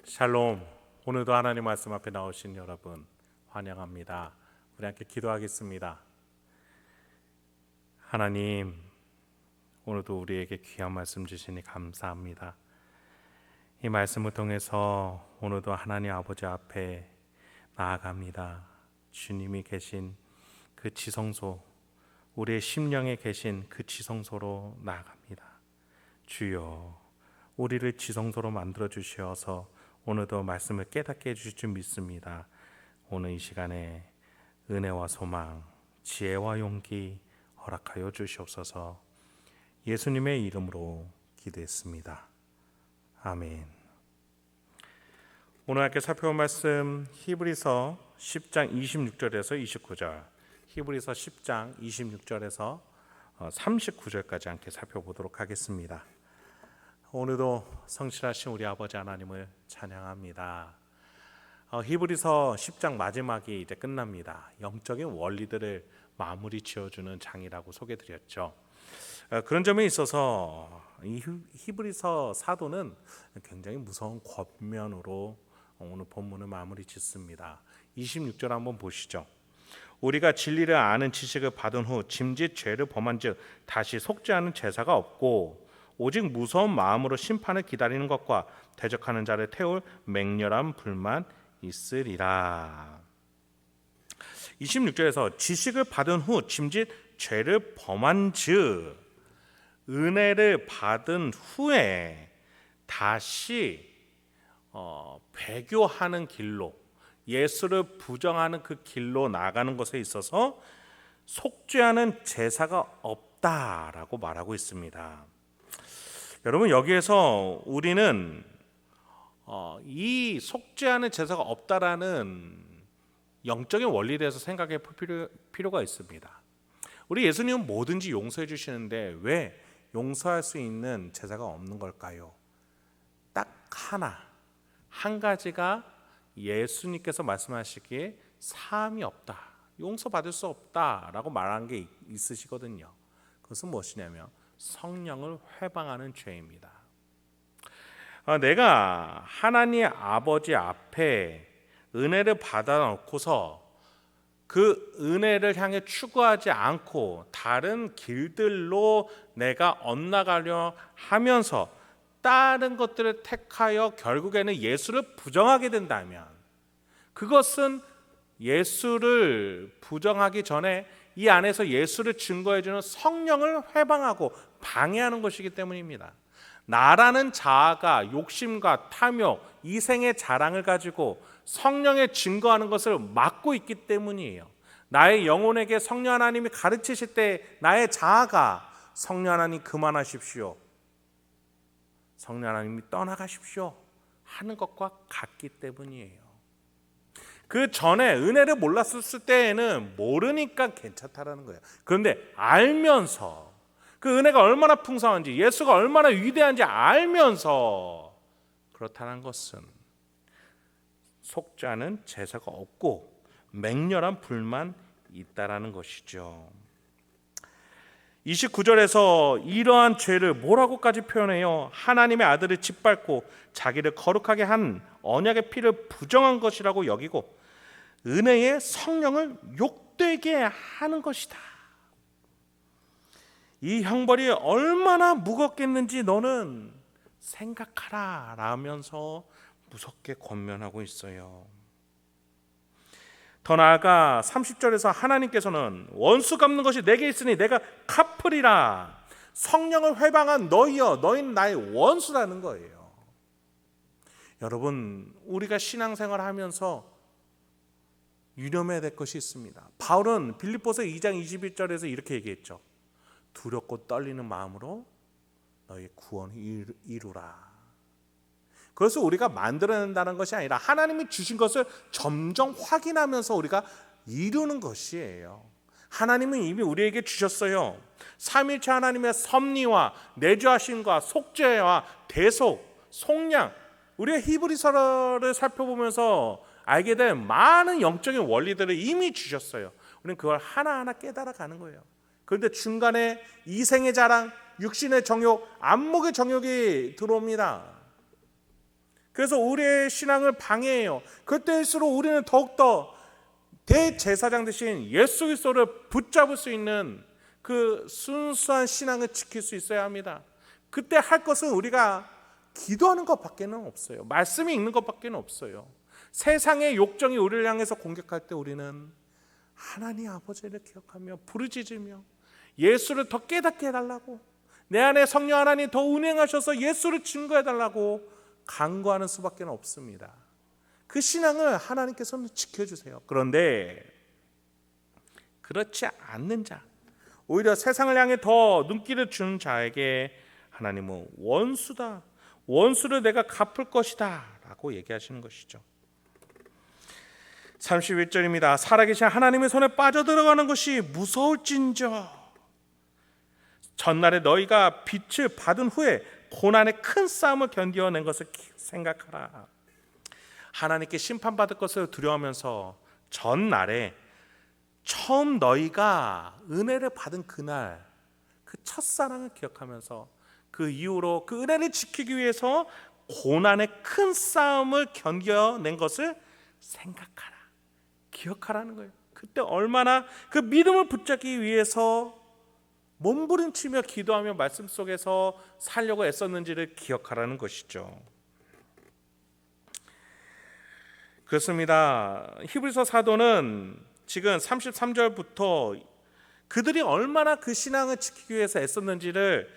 샬롬. 오늘도 하나님 말씀 앞에 나오신 여러분 환영합니다. 우리 함께 기도하겠습니다. 하나님, 오늘도 우리에게 귀한 말씀 주시니 감사합니다. 이 말씀을 통해서 오늘도 하나님 아버지 앞에 나아갑니다. 주님이 계신 그 지성소, 우리의 심령에 계신 그 지성소로 나아갑니다. 주여, 우리를 지성소로 만들어 주시어서 오늘도 말씀을 깨닫게 해주실 줄 믿습니다. 오늘 이 시간에 은혜와 소망, 지혜와 용기 허락하여 주시옵소서. 예수님의 이름으로 기도했습니다. 아멘. 오늘 함께 살펴볼 말씀 히브리서 10장 26절에서 29절, 히브리서 10장 26절에서 39절까지 함께 살펴보도록 하겠습니다. 오늘도 성실하신 우리 아버지 하나님을 찬양합니다. 히브리서 10장 마지막이 이제 끝납니다. 영적인 원리들을 마무리 지어주는 장이라고 소개드렸죠. 그런 점에 있어서 이 히브리서 사도는 굉장히 무서운 권면으로 오늘 본문을 마무리 짓습니다. 26절 한번 보시죠. 우리가 진리를 아는 지식을 받은 후 짐짓 죄를 범한 즉 다시 속죄하는 제사가 없고 오직 무서운 마음으로 심판을 기다리는 것과 대적하는 자를 태울 맹렬한 불만 있으리라. 26절에서 지식을 받은 후 짐짓 죄를 범한 즉 은혜를 받은 후에 다시 배교하는 길로, 예수를 부정하는 그 길로 나가는 것에 있어서 속죄하는 제사가 없다라고 말하고 있습니다. 여러분, 여기에서 우리는 이 속죄하는 제사가 없다라는 영적인 원리에 대해서 생각해 볼 필요가 있습니다. 우리 예수님은 뭐든지 용서해 주시는데 왜 용서할 수 있는 제사가 없는 걸까요? 딱 한 가지가 예수님께서 말씀하시기에 사함이 없다, 용서받을 수 없다라고 말한 게 있으시거든요. 그것은 무엇이냐면 성령을 회방하는 죄입니다. 내가 하나님 아버지 앞에 은혜를 받아놓고서 그 은혜를 향해 추구하지 않고 다른 길들로 내가 엇나가려 하면서 다른 것들을 택하여 결국에는 예수를 부정하게 된다면, 그것은 예수를 부정하기 전에 이 안에서 예수를 증거해주는 성령을 회방하고 방해하는 것이기 때문입니다. 나라는 자아가 욕심과 탐욕, 이생의 자랑을 가지고 성령에 증거하는 것을 막고 있기 때문이에요. 나의 영혼에게 성령 하나님이 가르치실 때 나의 자아가 성령 하나님 그만하십시오, 성령 하나님이 떠나가십시오 하는 것과 같기 때문이에요. 그 전에 은혜를 몰랐을 때에는 모르니까 괜찮다라는 거예요. 그런데 알면서 그 은혜가 얼마나 풍성한지, 예수가 얼마나 위대한지 알면서 그렇다는 것은 속죄하는 제사가 없고 맹렬한 불만 있다라는 것이죠. 29절에서 이러한 죄를 뭐라고까지 표현해요? 하나님의 아들을 짓밟고 자기를 거룩하게 한 언약의 피를 부정한 것이라고 여기고 은혜의 성령을 욕되게 하는 것이다. 이 형벌이 얼마나 무겁겠는지 너는 생각하라 라면서 무섭게 권면하고 있어요. 더 나아가 30절에서 하나님께서는 원수 갚는 것이 내게 있으니 내가 갚으리라. 성령을 회방한 너희여, 너희는 나의 원수라는 거예요. 여러분, 우리가 신앙생활을 하면서 유념해야 될 것이 있습니다. 바울은 빌립보서 2장 21절에서 이렇게 얘기했죠. 두렵고 떨리는 마음으로 너희 구원을 이루라. 그래서 우리가 만들어낸다는 것이 아니라 하나님이 주신 것을 점점 확인하면서 우리가 이루는 것이에요. 하나님은 이미 우리에게 주셨어요. 삼위일체 하나님의 섭리와 내주하심과 속죄와 대속, 속량, 우리가 히브리서를 살펴보면서 알게 된 많은 영적인 원리들을 이미 주셨어요. 우리는 그걸 하나하나 깨달아가는 거예요. 그런데 중간에 이생의 자랑, 육신의 정욕, 안목의 정욕이 들어옵니다. 그래서 우리의 신앙을 방해해요. 그때일수록 우리는 더욱더 대제사장 대신 예수 그리스도를 붙잡을 수 있는 그 순수한 신앙을 지킬 수 있어야 합니다. 그때 할 것은 우리가 기도하는 것밖에는 없어요. 말씀이 있는 것밖에는 없어요. 세상의 욕정이 우리를 향해서 공격할 때 우리는 하나님 아버지를 기억하며 부르짖으며 예수를 더 깨닫게 해달라고, 내 안에 성령 하나님 더 운행하셔서 예수를 증거해달라고 간구하는 수밖에 없습니다. 그 신앙을 하나님께서는 지켜주세요. 그런데 그렇지 않는 자, 오히려 세상을 향해 더 눈길을 주는 자에게 하나님은 원수다, 원수를 내가 갚을 것이다 라고 얘기하시는 것이죠. 31절입니다. 살아계신 하나님의 손에 빠져들어가는 것이 무서울진저, 전날에 너희가 빛을 받은 후에 고난의 큰 싸움을 견뎌낸 것을 생각하라. 하나님께 심판받을 것을 두려워하면서 전날에 처음 너희가 은혜를 받은 그날 그 첫사랑을 기억하면서 그 이후로 그 은혜를 지키기 위해서 고난의 큰 싸움을 견뎌낸 것을 생각하라, 기억하라는 거예요. 그때 얼마나 그 믿음을 붙잡기 위해서 몸부림치며 기도하며 말씀 속에서 살려고 애썼는지를 기억하라는 것이죠. 그렇습니다. 히브리서 사도는 지금 33절부터 그들이 얼마나 그 신앙을 지키기 위해서 애썼는지를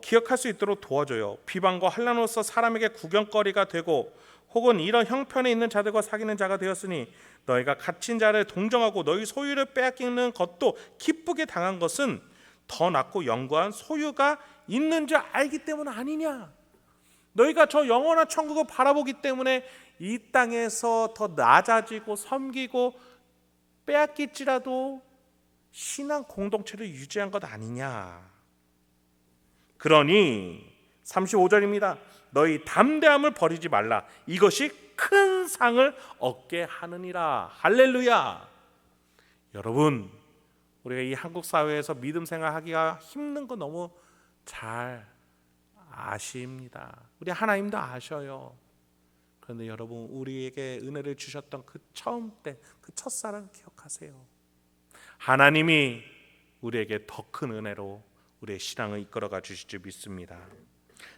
기억할 수 있도록 도와줘요. 비방과 환난으로서 사람에게 구경거리가 되고 혹은 이런 형편에 있는 자들과 사귀는 자가 되었으니 너희가 갇힌 자를 동정하고 너희 소유를 빼앗기는 것도 기쁘게 당한 것은 더 낫고 영광한 소유가 있는 줄 알기 때문 아니냐. 너희가 저 영원한 천국을 바라보기 때문에 이 땅에서 더 낮아지고 섬기고 빼앗길지라도 신앙 공동체를 유지한 것 아니냐. 그러니 35절입니다. 너희 담대함을 버리지 말라. 이것이 큰 상을 얻게 하느니라. 할렐루야. 여러분, 우리가 이 한국 사회에서 믿음 생활하기가 힘든 거 너무 잘 아십니다. 우리 하나님도 아셔요. 그런데 여러분, 우리에게 은혜를 주셨던 그 처음 때 그 첫사랑 기억하세요. 하나님이 우리에게 더 큰 은혜로 우리의 신앙을 이끌어가 주실 줄 믿습니다.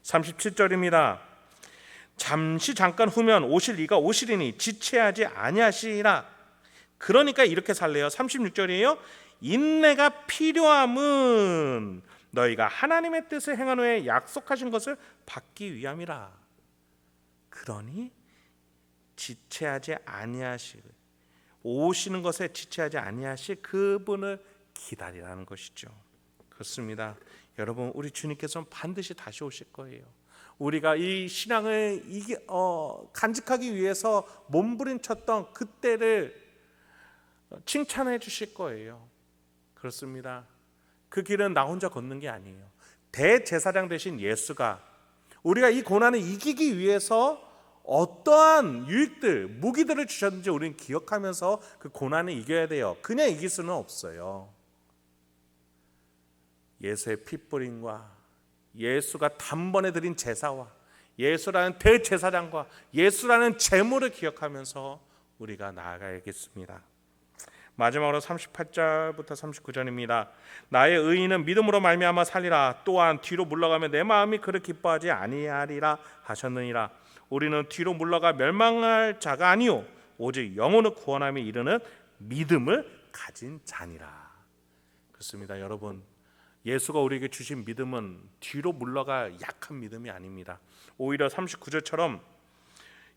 37절입니다. 잠깐 후면 오실 이가 오시리니 지체하지 아니하시리라. 그러니까 이렇게 살래요. 36절이에요. 인내가 필요함은 너희가 하나님의 뜻을 행한 후에 약속하신 것을 받기 위함이라. 그러니 지체하지 아니하시, 오시는 것에 지체하지 아니하실 그분을 기다리라는 것이죠. 그렇습니다. 여러분, 우리 주님께서는 반드시 다시 오실 거예요. 우리가 이 신앙을 간직하기 위해서 몸부림쳤던 그때를 칭찬해 주실 거예요. 그렇습니다. 그 길은 나 혼자 걷는 게 아니에요. 대제사장 되신 예수가 우리가 이 고난을 이기기 위해서 어떠한 유익들, 무기들을 주셨는지 우리는 기억하면서 그 고난을 이겨야 돼요. 그냥 이길 수는 없어요. 예수의 핏부림과 예수가 단번에 드린 제사와 예수라는 대제사장과 예수라는 제물을 기억하면서 우리가 나아가야겠습니다. 마지막으로 38절부터 39절입니다. 나의 의인은 믿음으로 말미암아 살리라. 또한 뒤로 물러가면 내 마음이 그를 기뻐하지 아니하리라 하셨느니라. 우리는 뒤로 물러가 멸망할 자가 아니요 오직 영혼을 구원함에 이르는 믿음을 가진 자니라. 그렇습니다. 여러분, 예수가 우리에게 주신 믿음은 뒤로 물러갈 약한 믿음이 아닙니다. 오히려 39절처럼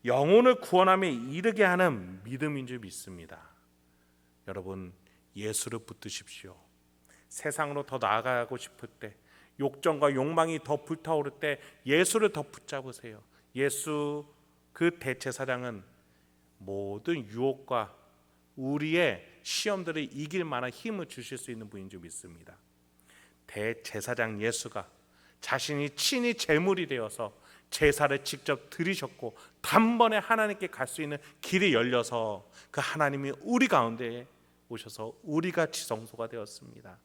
영혼을 구원함에 이르게 하는 믿음인 줄 믿습니다. 여러분, 예수를 붙드십시오. 세상으로 더 나아가고 싶을 때, 욕정과 욕망이 더 불타오를 때 예수를 더 붙잡으세요. 예수 그 대제사장은 모든 유혹과 우리의 시험들을 이길 만한 힘을 주실 수 있는 분인 줄 믿습니다. 대제사장 예수가 자신이 친히 제물이 되어서 제사를 직접 드리셨고 단번에 하나님께 갈 수 있는 길이 열려서 그 하나님이 우리 가운데에 오셔서 우리가 지성소가 되었습니다.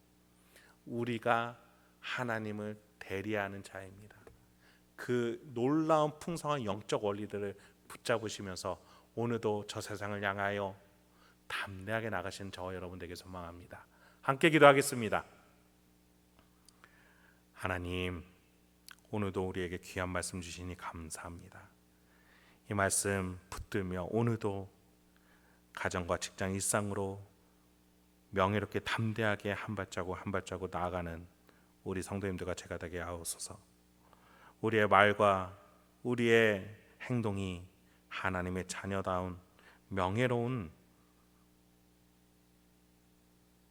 우리가 하나님을 대리하는 자입니다. 그 놀라운 풍성한 영적 원리들을 붙잡으시면서 오늘도 저 세상을 향하여 담대하게 나가시는 저와 여러분 되게 소망합니다. 함께 기도하겠습니다. 하나님, 오늘도 우리에게 귀한 말씀 주시니 감사합니다. 이 말씀 붙들며 오늘도 가정과 직장 일상으로 명예롭게 담대하게 한 발자국 한 발자국 나아가는 우리 성도님들과 제가 되게 하옵소서. 우리의 말과 우리의 행동이 하나님의 자녀다운 명예로운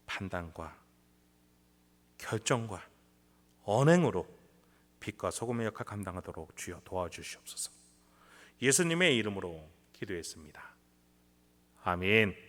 판단과 결정과 언행으로 빛과 소금의 역할 감당하도록 주여 도와주시옵소서. 예수님의 이름으로 기도했습니다. 아멘.